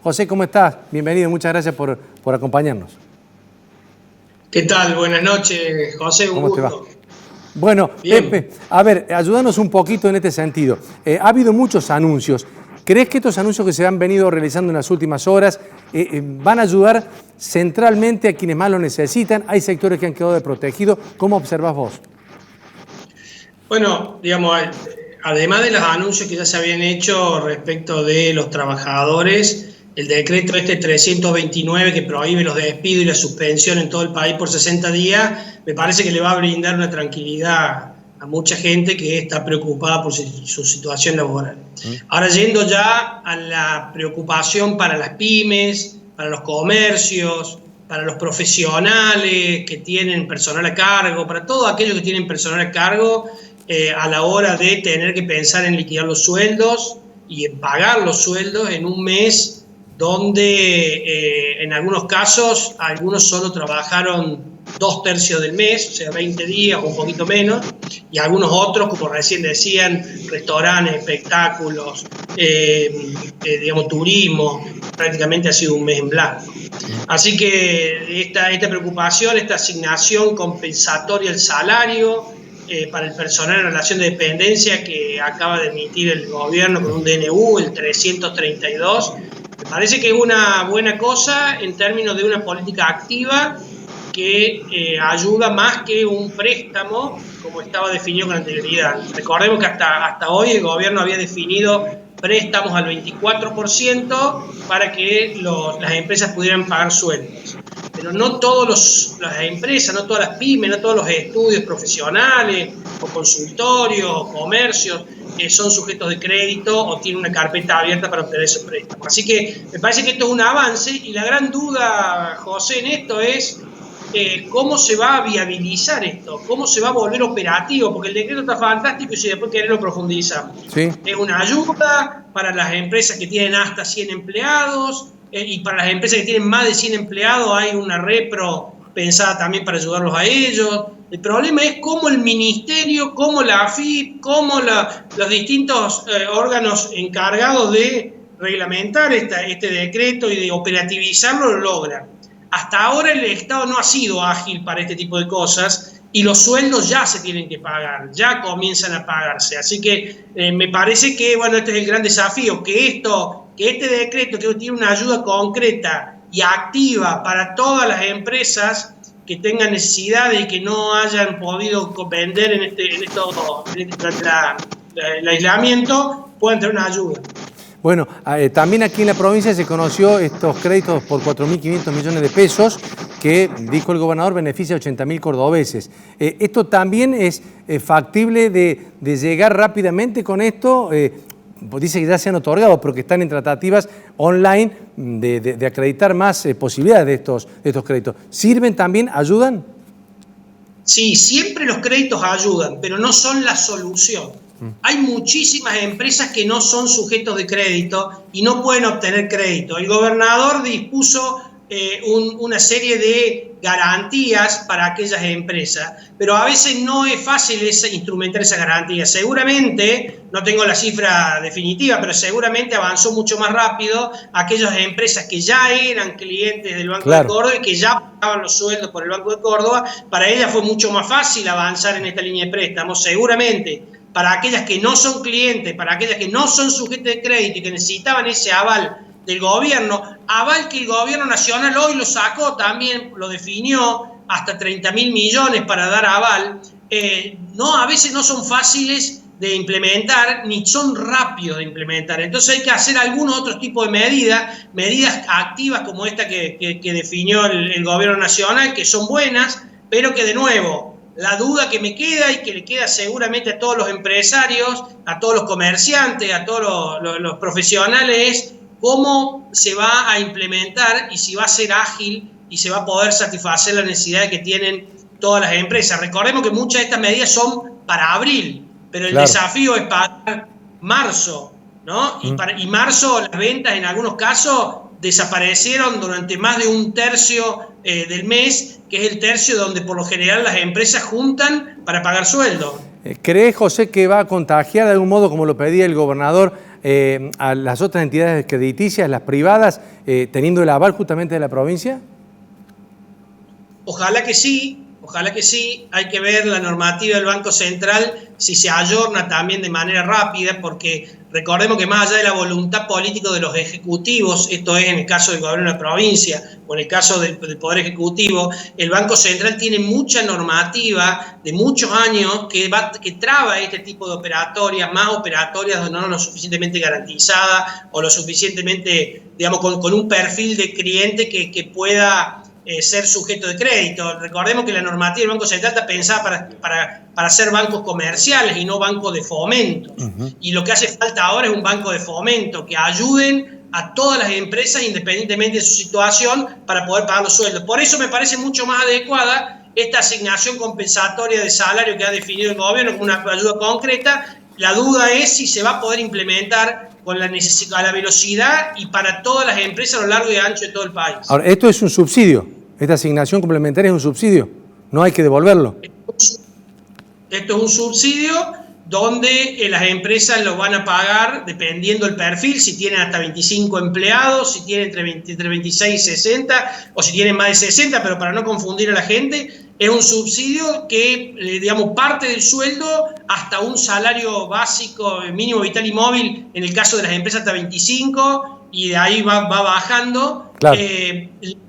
José, ¿cómo estás? Bienvenido, muchas gracias por acompañarnos. ¿Qué tal? Buenas noches, José, un ¿Cómo te va? gusto. Bueno, Bien. Pepe, a ver, ayúdanos un poquito en este sentido. Ha habido muchos anuncios. ¿Crees que estos anuncios que se han venido realizando en las últimas horas van a ayudar centralmente a quienes más lo necesitan? ¿Hay sectores que han quedado desprotegidos? ¿Cómo observas vos? Bueno, digamos, además de los anuncios que ya se habían hecho respecto de los trabajadores, el decreto 329 que prohíbe los despidos y la suspensión en todo el país por 60 días, me parece que le va a brindar una tranquilidad a mucha gente que está preocupada por su situación laboral. Ahora, yendo ya a la preocupación para las pymes, para los comercios, para los profesionales que tienen personal a cargo, para todos aquellos que tienen personal a cargo, a la hora de tener que pensar en liquidar los sueldos y en pagar los sueldos en un mes donde en algunos casos algunos solo trabajaron 2/3 del mes, o sea, 20 días o un poquito menos, y algunos otros, como recién decían, restaurantes, espectáculos, digamos, turismo, prácticamente ha sido un mes en blanco. Así que esta preocupación, esta asignación compensatoria al salario, para el personal en relación de dependencia que acaba de emitir el gobierno con un DNU, el 332, me parece que es una buena cosa en términos de una política activa que ayuda más que un préstamo, como estaba definido con anterioridad. Recordemos que hasta hoy el gobierno había definido préstamos al 24% para que las empresas pudieran pagar sueldos. Pero no todas las empresas, no todas las pymes, no todos los estudios profesionales o consultorios o comercios son sujetos de crédito o tienen una carpeta abierta para obtener ese préstamo. Así que me parece que esto es un avance y la gran duda, José, en esto es cómo se va a viabilizar esto, cómo se va a volver operativo, porque el decreto está fantástico y si después queremos profundizar. Sí. Es una ayuda para las empresas que tienen hasta 100 empleados y para las empresas que tienen más de 100 empleados hay una repro pensada también para ayudarlos a ellos. El problema es cómo el ministerio, cómo la AFIP, cómo los distintos órganos encargados de reglamentar este decreto y de operativizarlo lo logran. Hasta ahora el Estado no ha sido ágil para este tipo de cosas y los sueldos ya se tienen que pagar, ya comienzan a pagarse. Así que me parece que bueno, este es el gran desafío, que este decreto que tiene una ayuda concreta y activa para todas las empresas que tengan necesidades y que no hayan podido vender el aislamiento, puedan tener una ayuda. Bueno, también aquí en la provincia se conoció estos créditos por 4.500 millones de pesos que, dijo el gobernador, beneficia a 80.000 cordobeses. ¿Esto también es factible de llegar rápidamente con esto? Dice que ya se han otorgado, pero que están en tratativas online de acreditar más posibilidades de estos créditos. ¿Sirven también? ¿Ayudan? Sí, siempre los créditos ayudan, pero no son la solución. Hay muchísimas empresas que no son sujetos de crédito y no pueden obtener crédito. El gobernador dispuso una serie de garantías para aquellas empresas, pero a veces no es fácil instrumentar esas garantías. Seguramente, no tengo la cifra definitiva, pero seguramente avanzó mucho más rápido aquellas empresas que ya eran clientes del Banco de Córdoba y que ya pagaban los sueldos por el Banco de Córdoba. Para ellas fue mucho más fácil avanzar en esta línea de préstamos. Seguramente para aquellas que no son clientes, para aquellas que no son sujetos de crédito y que necesitaban ese aval del gobierno, aval que el gobierno nacional hoy lo sacó también, lo definió, hasta 30.000 millones para dar aval, a veces no son fáciles de implementar ni son rápidos de implementar. Entonces hay que hacer algunos otros tipos de medidas activas como esta que definió el gobierno nacional, que son buenas, pero que de nuevo, la duda que me queda y que le queda seguramente a todos los empresarios, a todos los comerciantes, a todos los profesionales es cómo se va a implementar y si va a ser ágil y se va a poder satisfacer las necesidades que tienen todas las empresas. Recordemos que muchas de estas medidas son para abril, pero el desafío es para marzo, ¿no? Y marzo las ventas en algunos casos desaparecieron durante más de un tercio del mes, que es el tercio donde por lo general las empresas juntan para pagar sueldo. ¿Crees, José, que va a contagiar de algún modo, como lo pedía el gobernador, a las otras entidades crediticias, las privadas, teniendo el aval justamente de la provincia? Ojalá que sí. Ojalá que sí, hay que ver la normativa del Banco Central si se ayorna también de manera rápida, porque recordemos que más allá de la voluntad política de los ejecutivos, esto es en el caso del gobierno de la provincia o en el caso del Poder Ejecutivo, el Banco Central tiene mucha normativa de muchos años que traba este tipo de operatorias, más operatorias no lo suficientemente garantizadas o lo suficientemente, digamos, con un perfil de cliente que pueda ser sujeto de crédito. Recordemos que la normativa del Banco Central está pensada para ser bancos comerciales y no bancos de fomento. Y lo que hace falta ahora es un banco de fomento que ayuden a todas las empresas independientemente de su situación para poder pagar los sueldos. Por eso me parece mucho más adecuada esta asignación compensatoria de salario que ha definido el gobierno con una ayuda concreta. La duda es si se va a poder implementar con a la velocidad y para todas las empresas a lo largo y ancho de todo el país. Ahora, esto es un subsidio. Esta asignación complementaria es un subsidio. No hay que devolverlo. Esto es un subsidio donde las empresas lo van a pagar dependiendo del perfil, si tienen hasta 25 empleados, si tienen entre 26 y 60, o si tienen más de 60, pero para no confundir a la gente, es un subsidio que, digamos, parte del sueldo hasta un salario básico, mínimo vital y móvil, en el caso de las empresas hasta 25, y de ahí va bajando. Claro.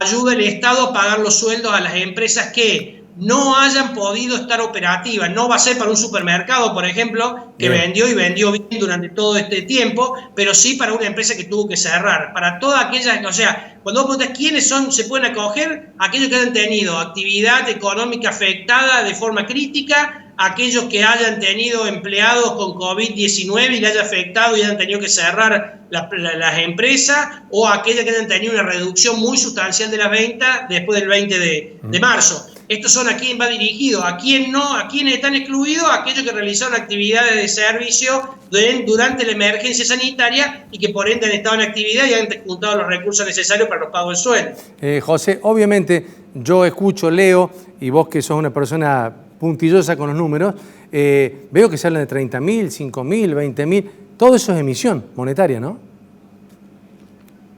Ayuda el Estado a pagar los sueldos a las empresas que no hayan podido estar operativas. No va a ser para un supermercado, por ejemplo, que vendió bien durante todo este tiempo, pero sí para una empresa que tuvo que cerrar. Para todas aquellas, o sea, cuando vos preguntas quiénes se pueden acoger, aquellos que hayan tenido actividad económica afectada de forma crítica, aquellos que hayan tenido empleados con COVID-19 y le haya afectado y hayan tenido que cerrar las empresas, o aquellas que hayan tenido una reducción muy sustancial de las ventas después del 20 de marzo. Estos son a quién va dirigido, a quién no, a quiénes están excluidos, a aquellos que realizaron actividades de servicio durante la emergencia sanitaria y que por ende han estado en actividad y han juntado los recursos necesarios para los pagos del sueldo. José, obviamente yo escucho, leo, y vos que sos una persona puntillosa con los números, veo que se hablan de 30.000, 5.000, 20.000, todo eso es emisión monetaria, ¿no?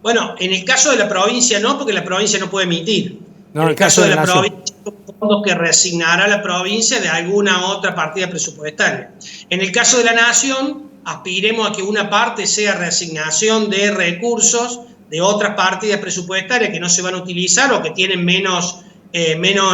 Bueno, en el caso de la provincia no, porque la provincia no puede emitir. No, en el caso de la provincia, fondos que reasignará la provincia de alguna otra partida presupuestaria. En el caso de la nación, aspiremos a que una parte sea reasignación de recursos de otras partidas presupuestarias que no se van a utilizar o que tienen menos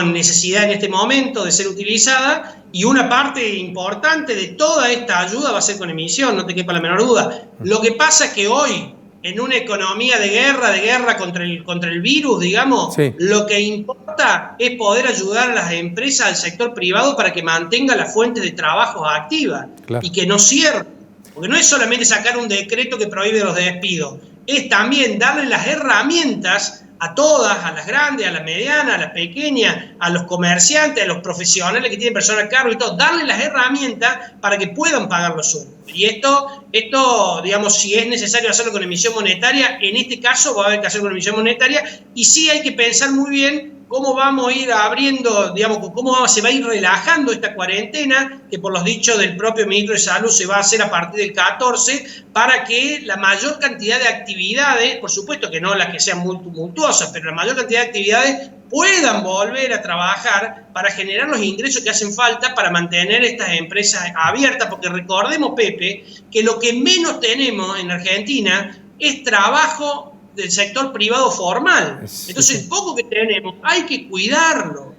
necesidad en este momento de ser utilizada, y una parte importante de toda esta ayuda va a ser con emisión, no te quepa la menor duda. Lo que pasa es que hoy, en una economía de guerra contra el virus, digamos, sí, lo que importa es poder ayudar a las empresas, al sector privado, para que mantenga las fuentes de trabajo activas, claro, y que no cierren. Porque no es solamente sacar un decreto que prohíbe los despidos, es también darle las herramientas a todas, a las grandes, a las medianas, a las pequeñas, a los comerciantes, a los profesionales que tienen personas a cargo y todo, darle las herramientas para que puedan pagar los sueldos. Y esto, digamos, si es necesario hacerlo con emisión monetaria, en este caso va a haber que hacerlo con emisión monetaria, y sí hay que pensar muy bien cómo vamos a ir abriendo, digamos, cómo se va a ir relajando esta cuarentena, que por los dichos del propio ministro de Salud se va a hacer a partir del 14, para que la mayor cantidad de actividades, por supuesto que no las que sean muy tumultuosas, pero la mayor cantidad de actividades puedan volver a trabajar para generar los ingresos que hacen falta para mantener estas empresas abiertas, porque recordemos, Pepe, que lo que menos tenemos en Argentina es trabajo del sector privado formal. Entonces, el poco que tenemos hay que cuidarlo,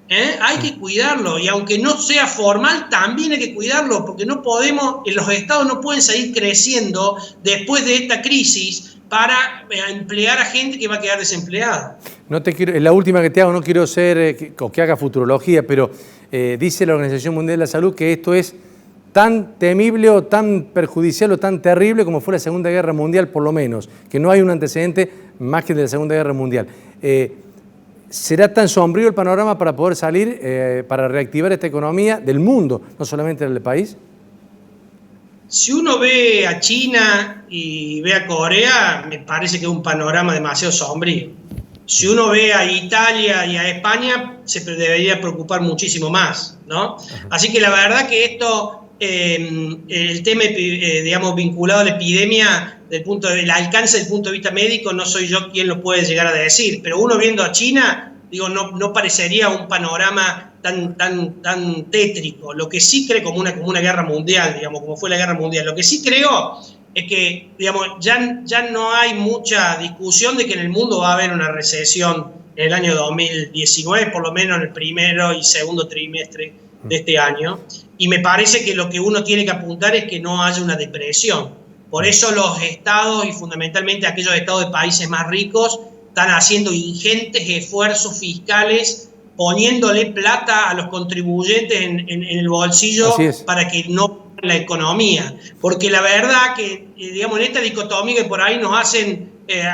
hay que cuidarlo, y aunque no sea formal, también hay que cuidarlo, porque no podemos, los estados no pueden seguir creciendo después de esta crisis para emplear a gente que va a quedar desempleada. No te quiero, la última que te hago, no quiero ser o que haga futurología, pero dice la Organización Mundial de la Salud que esto es tan temible o tan perjudicial o tan terrible como fue la Segunda Guerra Mundial, por lo menos, que no hay un antecedente más que de la Segunda Guerra Mundial. ¿Será tan sombrío el panorama para poder salir, para reactivar esta economía del mundo, no solamente del país? Si uno ve a China y ve a Corea, me parece que es un panorama demasiado sombrío. Si uno ve a Italia y a España, se debería preocupar muchísimo más, ¿no? Así que la verdad que esto el tema, digamos, vinculado a la epidemia del alcance del punto de vista médico, no soy yo quien lo puede llegar a decir, pero uno viendo a China, digo, no parecería un panorama tan tétrico. Lo que sí creo, como una guerra mundial, digamos, como fue la guerra mundial, lo que sí creo es que, digamos, ya no hay mucha discusión de que en el mundo va a haber una recesión en el año 2019, por lo menos en el primero y segundo trimestre de este año, y me parece que lo que uno tiene que apuntar es que no haya una depresión. Por eso los estados, y fundamentalmente aquellos estados de países más ricos, están haciendo ingentes esfuerzos fiscales, poniéndole plata a los contribuyentes en el bolsillo para que no la economía. Porque la verdad que, digamos, en esta dicotomía que por ahí nos hacen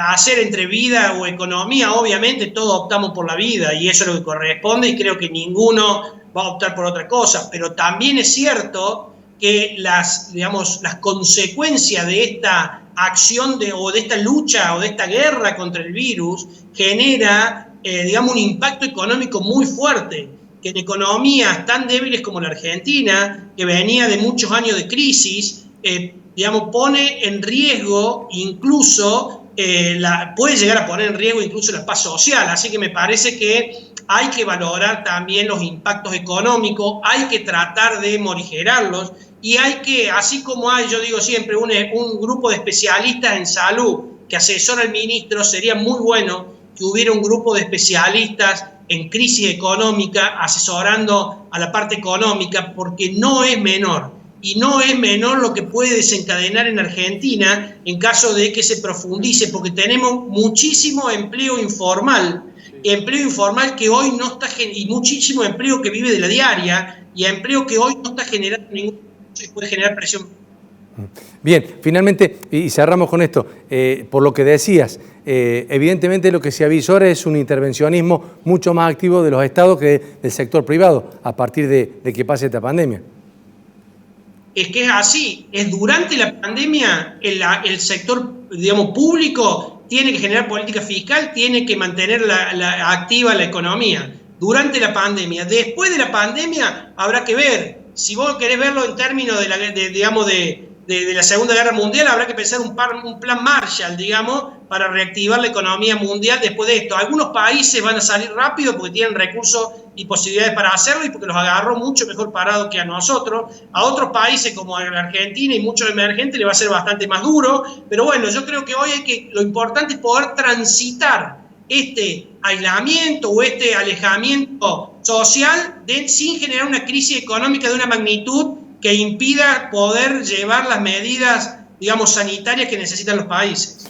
hacer entre vida o economía, obviamente todos optamos por la vida y eso es lo que corresponde y creo que ninguno va a optar por otra cosa, pero también es cierto que las consecuencias de esta acción o de esta lucha o de esta guerra contra el virus genera, digamos, un impacto económico muy fuerte, que en economías tan débiles como la Argentina, que venía de muchos años de crisis, digamos, pone en riesgo incluso, puede llegar a poner en riesgo incluso la paz social, así que me parece que hay que valorar también los impactos económicos, hay que tratar de morigerarlos y hay que, así como hay, yo digo siempre, un grupo de especialistas en salud que asesora al ministro, sería muy bueno que hubiera un grupo de especialistas en crisis económica asesorando a la parte económica, porque no es menor. Y no es menor lo que puede desencadenar en Argentina en caso de que se profundice, porque tenemos muchísimo empleo informal que hoy no está, y muchísimo empleo que vive de la diaria, y empleo que hoy no está generando ningún y puede generar presión. Bien, finalmente, y cerramos con esto, por lo que decías, evidentemente lo que se avisora es un intervencionismo mucho más activo de los estados que del sector privado a partir de que pase esta pandemia. Es que es así, es durante la pandemia el sector, digamos, público tiene que generar política fiscal, tiene que mantener activa la economía durante la pandemia. Después de la pandemia habrá que ver, si vos querés verlo en términos de la Segunda Guerra Mundial, habrá que pensar un plan Marshall, digamos, para reactivar la economía mundial después de esto. Algunos países van a salir rápido porque tienen recursos y posibilidades para hacerlo y porque los agarró mucho mejor parado que a nosotros. A otros países como la Argentina y muchos emergentes le va a ser bastante más duro, pero bueno, yo creo que hoy lo importante es poder transitar este aislamiento o este alejamiento social sin generar una crisis económica de una magnitud que impida poder llevar las medidas, digamos, sanitarias que necesitan los países.